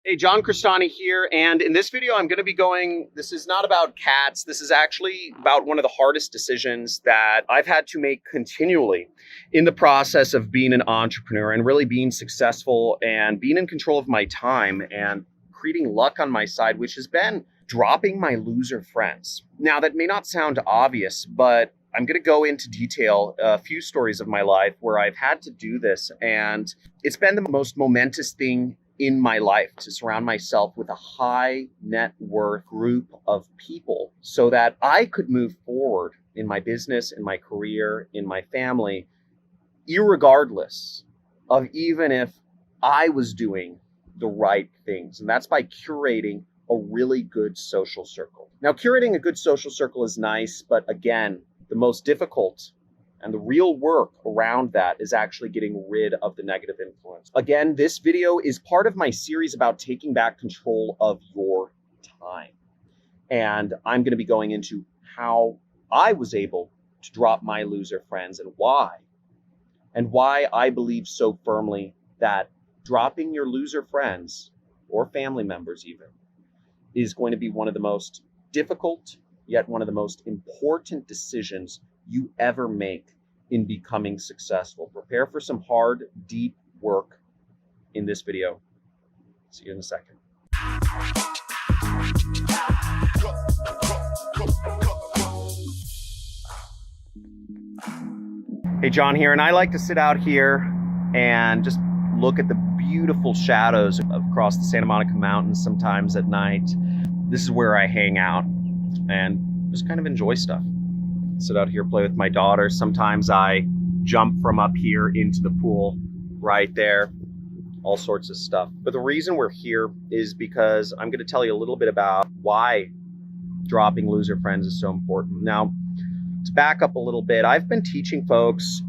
Hey, John Crestani here, and in this video this is not about cats, this is actually about one of the hardest decisions that I've had to make continually in the process of being an entrepreneur and really being successful and being in control of my time and creating luck on my side, which has been dropping my loser friends. Now, that may not sound obvious, but I'm going to go into detail a few stories of my life where I've had to do this, and it's been the most momentous thing in my life to surround myself with a high net worth group of people so that I could move forward in my business, in my career, in my family, irregardless of even if I was doing the right things. And that's by curating a really good social circle. Now, curating a good social circle is nice, but again, the most difficult and the real work around that is actually getting rid of the negative influence. Again, this video is part of my series about taking back control of your time. And I'm going to be going into how I was able to drop my loser friends and why I believe so firmly that dropping your loser friends or family members even is going to be one of the most difficult, yet one of the most important decisions you ever make in becoming successful. Prepare for some hard, deep work in this video. See you in a second. Hey, John here, and I like to sit out here and just look at the beautiful shadows across the Santa Monica Mountains sometimes at night. This is where I hang out and just kind of enjoy stuff. Sit out here, play with my daughter. Sometimes I jump from up here into the pool right there, all sorts of stuff. But the reason we're here is because I'm going to tell you a little bit about why dropping loser friends is so important. Now, to back up a little bit, I've been teaching folks,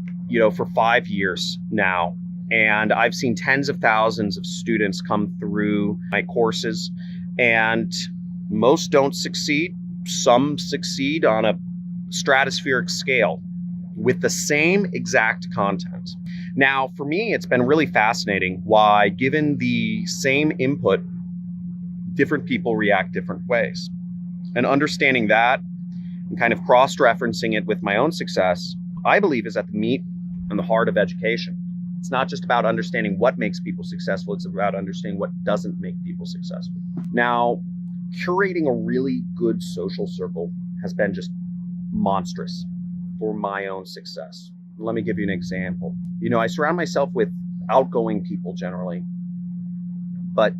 for 5 years now, and I've seen tens of thousands of students come through my courses, and most don't succeed. Some succeed on a stratospheric scale with the same exact content. Now, for me, it's been really fascinating why, given the same input, different people react different ways. And understanding that and kind of cross-referencing it with my own success, I believe is at the meat and the heart of education. It's not just about understanding what makes people successful, it's about understanding what doesn't make people successful. Now, curating a really good social circle has been just monstrous for my own success. Let me give you an example. I surround myself with outgoing people generally, but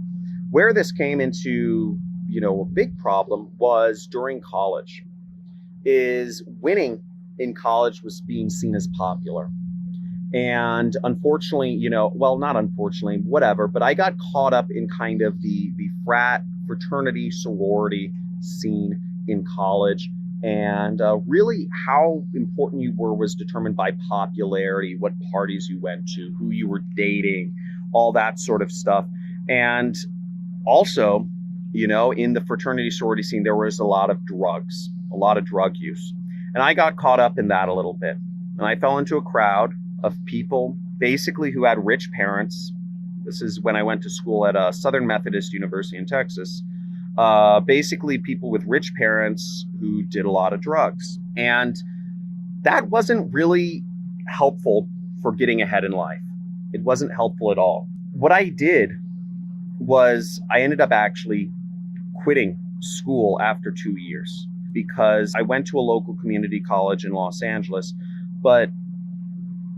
where this came into, a big problem was during college, is winning in college was being seen as popular. And unfortunately, not unfortunately, whatever, but I got caught up in kind of the fraternity, sorority scene in college. And really how important you were was determined by popularity, what parties you went to, who you were dating, all that sort of stuff. And also, in the fraternity sorority scene, there was a lot of drug use. And I got caught up in that a little bit. And I fell into a crowd of people basically who had rich parents. This is when I went to school at Southern Methodist University in Texas. Basically people with rich parents who did a lot of drugs. And that wasn't really helpful for getting ahead in life. It wasn't helpful at all. What I did was I ended up actually quitting school after 2 years because I went to a local community college in Los Angeles. But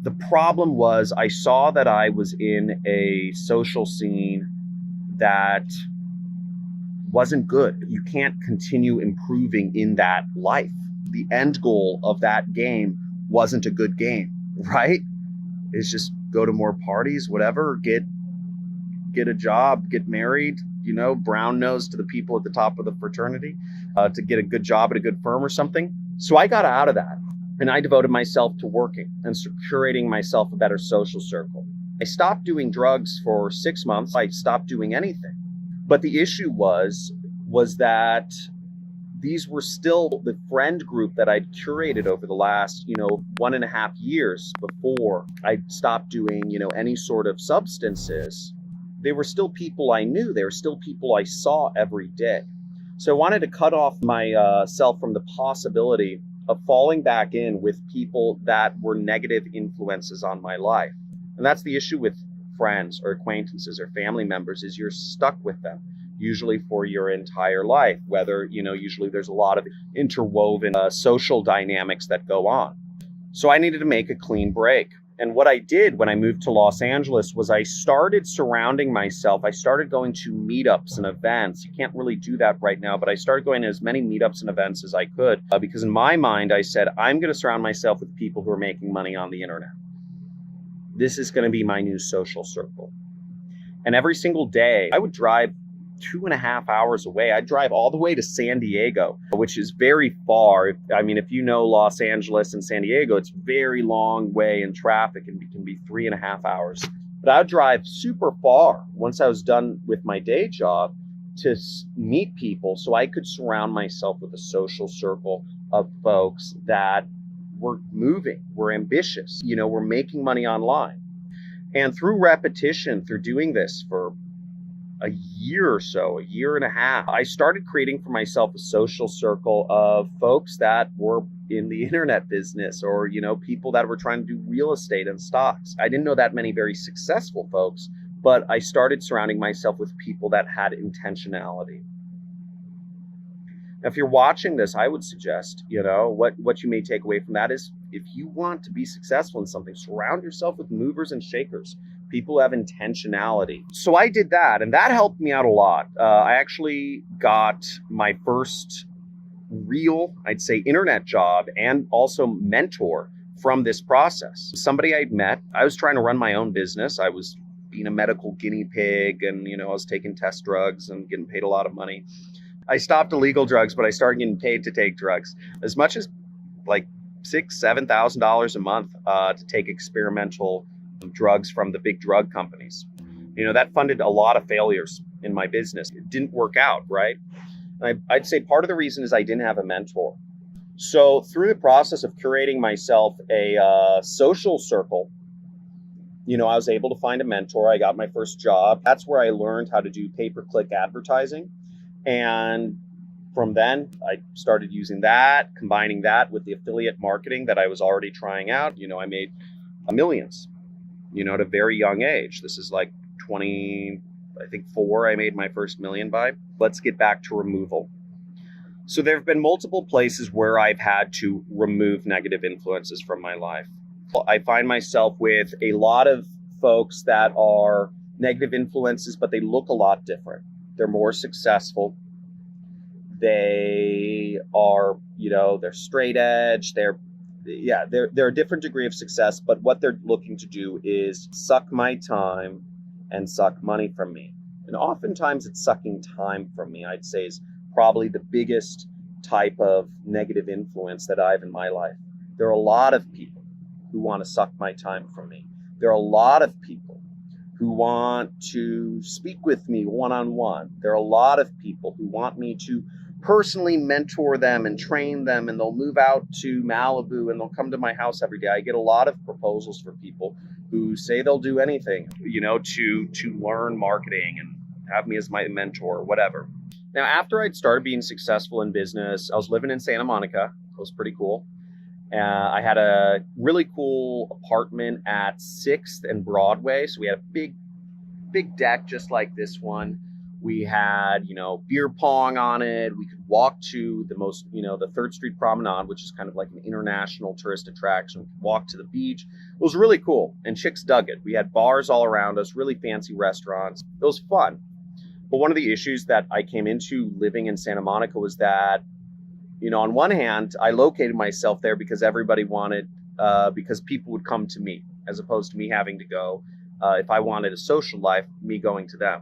the problem was I saw that I was in a social scene that wasn't good. You can't continue improving in that life. The end goal of that game wasn't a good game, right? It's just go to more parties, whatever, get a job, get married, brown nose to the people at the top of the fraternity, to get a good job at a good firm or something. So I got out of that and I devoted myself to working and curating myself a better social circle. I stopped doing drugs for 6 months. I stopped doing anything. But the issue was that these were still the friend group that I'd curated over the last, 1.5 years before I stopped doing, any sort of substances. they were still people I knew. They were still people I saw every day. So I wanted to cut off myself from the possibility of falling back in with people that were negative influences on my life. And that's the issue with friends or acquaintances or family members, is you're stuck with them, usually for your entire life, whether, usually there's a lot of interwoven social dynamics that go on. So I needed to make a clean break. And what I did when I moved to Los Angeles was I started surrounding myself. I started going to meetups and events. You can't really do that right now, but I started going to as many meetups and events as I could because in my mind, I said, I'm going to surround myself with people who are making money on the internet. This is going to be my new social circle. And every single day, I would drive 2.5 hours away. I'd drive all the way to San Diego, which is very far. If you know Los Angeles and San Diego, it's very long way in traffic and it can be 3.5 hours. But I'd drive super far once I was done with my day job to meet people so I could surround myself with a social circle of folks that were moving, were ambitious, were making money online. And through repetition, through doing this for a year or so, a year and a half, I started creating for myself a social circle of folks that were in the internet business or, people that were trying to do real estate and stocks. I didn't know that many very successful folks, but I started surrounding myself with people that had intentionality. Now, if you're watching this, I would suggest, what you may take away from that is if you want to be successful in something, surround yourself with movers and shakers. People have intentionality. So I did that, and that helped me out a lot. I actually got my first real, I'd say, internet job and also mentor from this process. Somebody I'd met, I was trying to run my own business. I was being a medical guinea pig and, I was taking test drugs and getting paid a lot of money. I stopped illegal drugs, but I started getting paid to take drugs as much as like $6,000-$7,000 a month to take experimental drugs from the big drug companies. That funded a lot of failures in my business. It didn't work out, right? And I'd say part of the reason is I didn't have a mentor. So through the process of curating myself a social circle, I was able to find a mentor. I got my first job. That's where I learned how to do pay-per-click advertising. And from then, I started using that, combining that with the affiliate marketing that I was already trying out. I made millions, at a very young age. This is like 24, I made my first million by. Let's get back to removal. So there have been multiple places where I've had to remove negative influences from my life. I find myself with a lot of folks that are negative influences, but they look a lot different. They're more successful. They are, they're straight edge. They're a different degree of success, but what they're looking to do is suck my time and suck money from me. And oftentimes it's sucking time from me, I'd say, is probably the biggest type of negative influence that I have in my life. There are a lot of people who want to suck my time from me. There are a lot of people who want to speak with me one-on-one. There are a lot of people who want me to personally mentor them and train them, and they'll move out to Malibu and they'll come to my house every day. I get a lot of proposals for people who say they'll do anything, to learn marketing and have me as my mentor or whatever. Now, after I'd started being successful in business, I was living in Santa Monica. It was pretty cool. I had a really cool apartment at 6th and Broadway. So we had a big deck just like this one. We had, beer pong on it. We could walk to the 3rd Street Promenade, which is kind of like an international tourist attraction. We could walk to the beach. It was really cool. And chicks dug it. We had bars all around us, really fancy restaurants. It was fun. But one of the issues that I came into living in Santa Monica was that, on one hand, I located myself there because everybody wanted, because people would come to me as opposed to me having to go, if I wanted a social life, me going to them.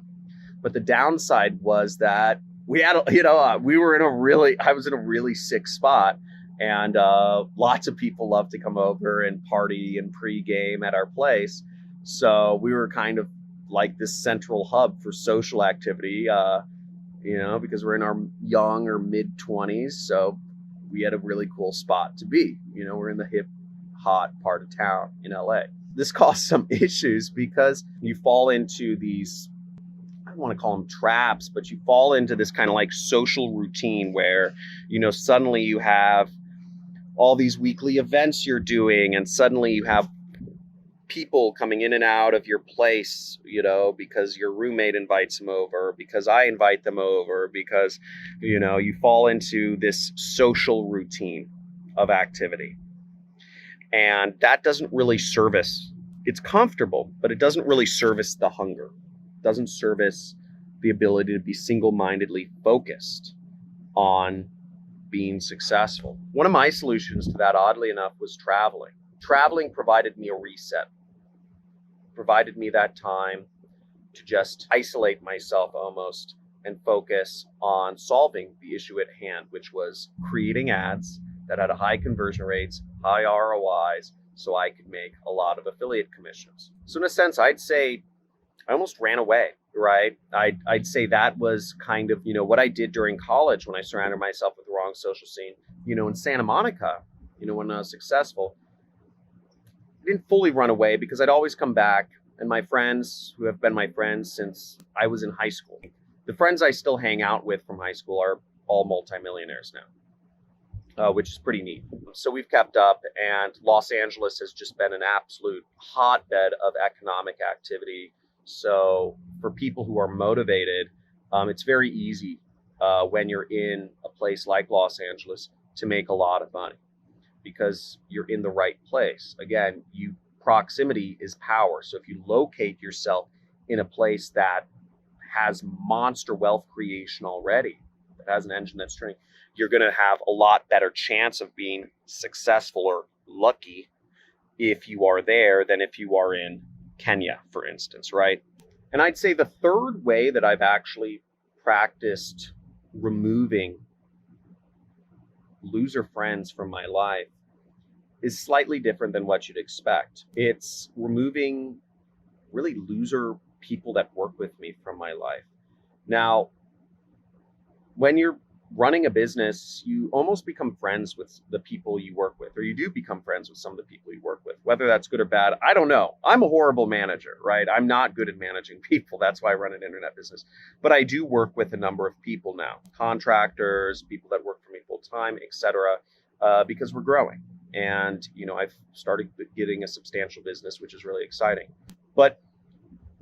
But the downside was that we had, I was in a really sick spot, and lots of people love to come over and party and pregame at our place. So we were kind of like this central hub for social activity, because we're in our young or mid 20s. So we had a really cool spot to be. We're in the hip, hot part of town in LA. This caused some issues because you fall into these don't want to call them traps, but you fall into this kind of like social routine where, suddenly you have all these weekly events you're doing, and suddenly you have people coming in and out of your place, because your roommate invites them over, because I invite them over, because, you fall into this social routine of activity. And that doesn't really service, it's comfortable, but it doesn't really service the hunger. It doesn't service the ability to be single-mindedly focused on being successful. One of my solutions to that, oddly enough, was traveling. Traveling provided me a reset, provided me that time to just isolate myself almost and focus on solving the issue at hand, which was creating ads that had high conversion rates, high ROIs, so I could make a lot of affiliate commissions. So in a sense, I'd say I almost ran away, right? I'd say that was kind of, what I did during college when I surrounded myself with the wrong social scene. In Santa Monica, when I was successful, I didn't fully run away because I'd always come back. And my friends, who have been my friends since I was in high school, the friends I still hang out with from high school are all multimillionaires now, which is pretty neat. So we've kept up, and Los Angeles has just been an absolute hotbed of economic activity. So for people who are motivated, it's very easy when you're in a place like Los Angeles to make a lot of money because you're in the right place. Again, proximity is power. So if you locate yourself in a place that has monster wealth creation already, that has an engine that's turning, you're going to have a lot better chance of being successful or lucky if you are there than if you are in Kenya, for instance, right? And I'd say the third way that I've actually practiced removing loser friends from my life is slightly different than what you'd expect. It's removing really loser people that work with me from my life. Now, when you're running a business, you almost become friends with the people you work with, or you do become friends with some of the people you work with. Whether that's good or bad, I don't know. I'm a horrible manager, right? I'm not good at managing people. That's why I run an internet business. But I do work with a number of people now, contractors, people that work for me full time, etc., because we're growing. And, I've started getting a substantial business, which is really exciting. But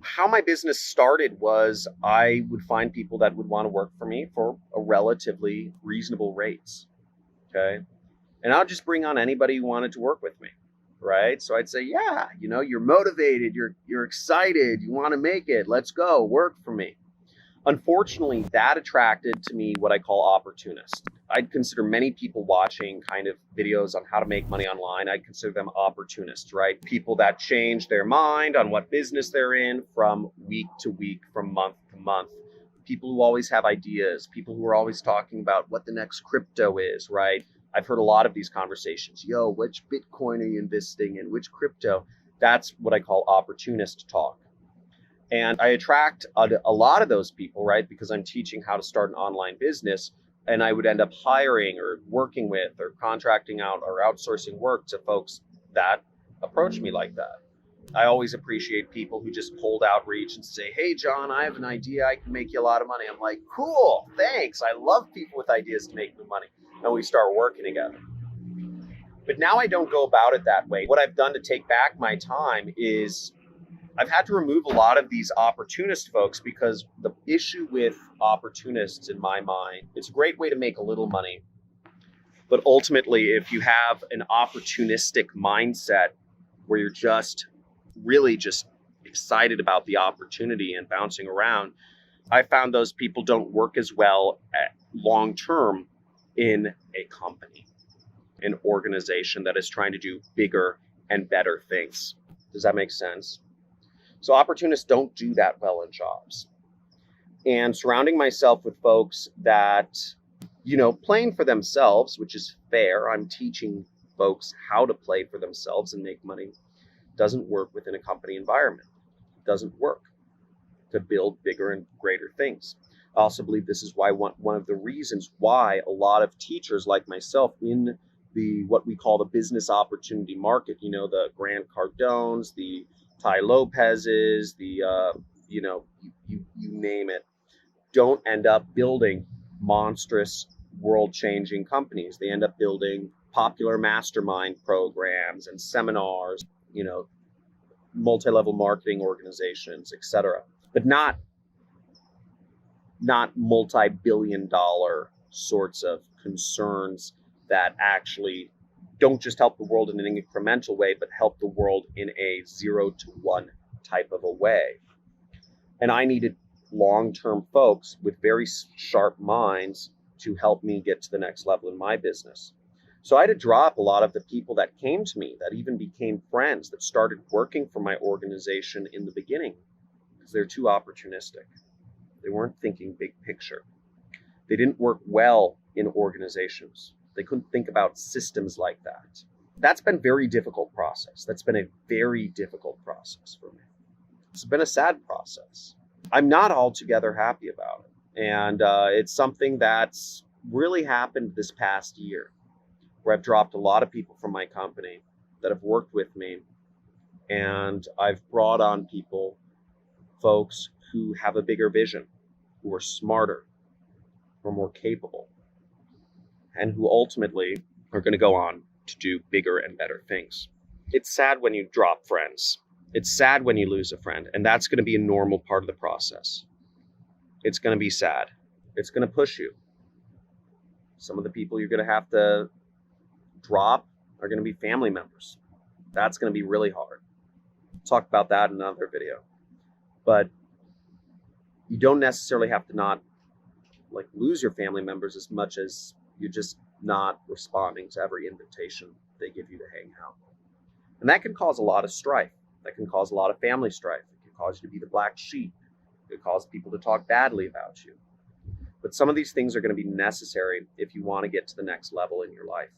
how my business started was I would find people that would want to work for me for a relatively reasonable rates. Okay. And I'll just bring on anybody who wanted to work with me. Right. So I'd say, yeah, you're motivated, you're excited, you want to make it. Let's go work for me. Unfortunately, that attracted to me what I call opportunists. I'd consider many people watching kind of videos on how to make money online, I'd consider them opportunists, right? People that change their mind on what business they're in from week to week, from month to month. People who always have ideas, people who are always talking about what the next crypto is, right? I've heard a lot of these conversations. Yo, which Bitcoin are you investing in? Which crypto? That's what I call opportunist talk. And I attract a lot of those people, right? Because I'm teaching how to start an online business, and I would end up hiring or working with or contracting out or outsourcing work to folks that approach me like that. I always appreciate people who just cold outreach and say, hey, John, I have an idea. I can make you a lot of money. I'm like, cool, thanks. I love people with ideas to make me money. And we start working together. But now I don't go about it that way. What I've done to take back my time is I've had to remove a lot of these opportunist folks, because the issue with opportunists in my mind, it's a great way to make a little money. But ultimately, if you have an opportunistic mindset where you're just really just excited about the opportunity and bouncing around, I found those people don't work as well long term in a company, an organization that is trying to do bigger and better things. Does that make sense? So opportunists don't do that well in jobs. And surrounding myself with folks that, playing for themselves, which is fair. I'm teaching folks how to play for themselves and make money. Doesn't work within a company environment. It doesn't work to build bigger and greater things. I also believe this is why one of the reasons why a lot of teachers like myself in what we call the business opportunity market, the Grant Cardones, the Tai Lopez's, the you name it, don't end up building monstrous world-changing companies. They end up building popular mastermind programs and seminars, multi-level marketing organizations, etc. But not multi-billion dollar sorts of concerns that actually don't just help the world in an incremental way, but help the world in a 0 to 1 type of a way. And I needed long-term folks with very sharp minds to help me get to the next level in my business. So I had to drop a lot of the people that came to me, that even became friends, that started working for my organization in the beginning, because they're too opportunistic. They weren't thinking big picture. They didn't work well in organizations. They couldn't think about systems like that. That's been a very difficult process. That's been a very difficult process for me. It's been a sad process. I'm not altogether happy about it. And it's something that's really happened this past year, where I've dropped a lot of people from my company that have worked with me. And I've brought on people, folks who have a bigger vision, who are smarter, who are more capable, and who ultimately are going to go on to do bigger and better things. It's sad when you drop friends. It's sad when you lose a friend, and that's going to be a normal part of the process. It's going to be sad. It's going to push you. Some of the people you're going to have to drop are going to be family members. That's going to be really hard. I'll talk about that in another video. But you don't necessarily have to not lose your family members as much as you're just not responding to every invitation they give you to hang out. And that can cause a lot of strife. That can cause a lot of family strife. It can cause you to be the black sheep. It can cause people to talk badly about you. But some of these things are going to be necessary if you want to get to the next level in your life.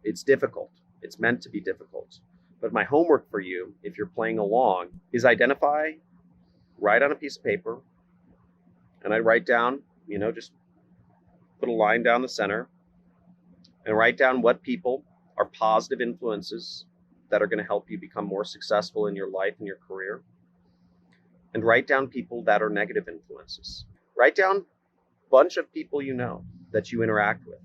It's difficult. It's meant to be difficult. But my homework for you, if you're playing along, is write on a piece of paper, and I write down, just put a line down the center, and write down what people are positive influences that are going to help you become more successful in your life and your career. And write down people that are negative influences. Write down a bunch of people that you interact with.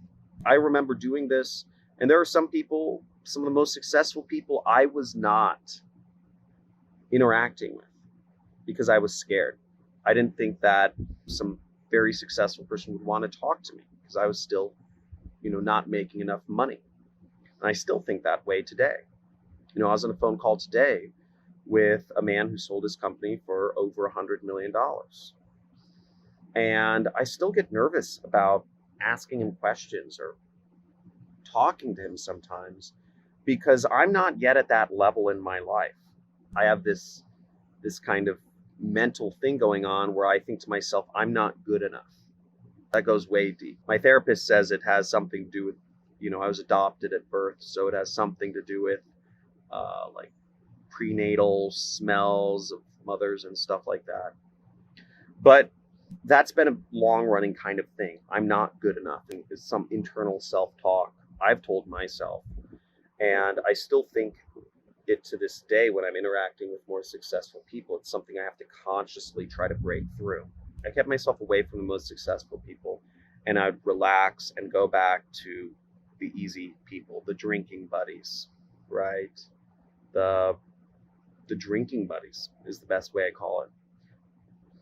I remember doing this, and there are some people, some of the most successful people I was not interacting with because I was scared. I didn't think that some very successful person would want to talk to me because I was still, not making enough money. And I still think that way today. I was on a phone call today with a man who sold his company for over $100 million. And I still get nervous about asking him questions or talking to him sometimes because I'm not yet at that level in my life. I have this kind of mental thing going on where I think to myself, I'm not good enough. That goes way deep. My therapist says it has something to do with, I was adopted at birth, so it has something to do with prenatal smells of mothers and stuff like that. But that's been a long-running kind of thing. I'm not good enough, and it's some internal self-talk I've told myself. And I still think it to this day when I'm interacting with more successful people. It's something I have to consciously try to break through. I kept myself away from the most successful people, and I'd relax and go back to the easy people, the drinking buddies, right? The drinking buddies is the best way I call it.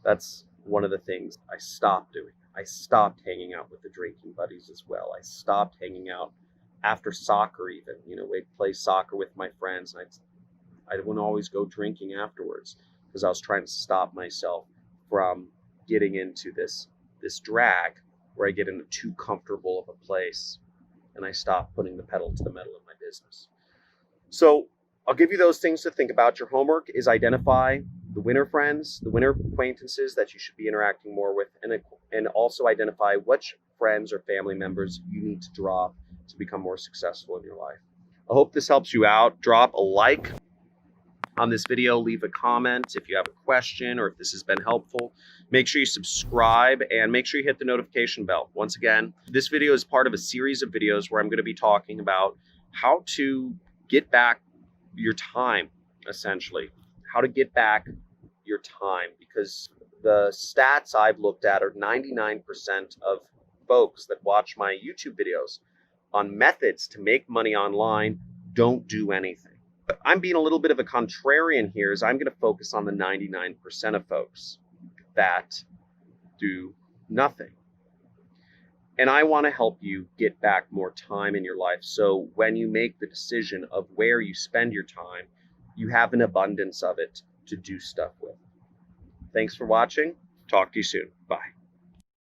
That's one of the things I stopped doing. I stopped hanging out with the drinking buddies as well. I stopped hanging out after soccer even. We'd play soccer with my friends, and I wouldn't always go drinking afterwards because I was trying to stop myself from getting into this drag where I get into too comfortable of a place and I stop putting the pedal to the metal in my business. So I'll give you those things to think about. Your homework is identify the winner friends, the winner acquaintances that you should be interacting more with, and also identify which friends or family members you need to drop to become more successful in your life. I hope this helps you out. Drop a like on this video, leave a comment if you have a question or if this has been helpful. Make sure you subscribe and make sure you hit the notification bell. Once again, this video is part of a series of videos where I'm going to be talking about how to get back your time, essentially. How to get back your time, because the stats I've looked at are 99% of folks that watch my YouTube videos on methods to make money online don't do anything. But I'm being a little bit of a contrarian here, as I'm going to focus on the 99% of folks that do nothing. And I want to help you get back more time in your life, so when you make the decision of where you spend your time, you have an abundance of it to do stuff with. Thanks for watching. Talk to you soon. Bye.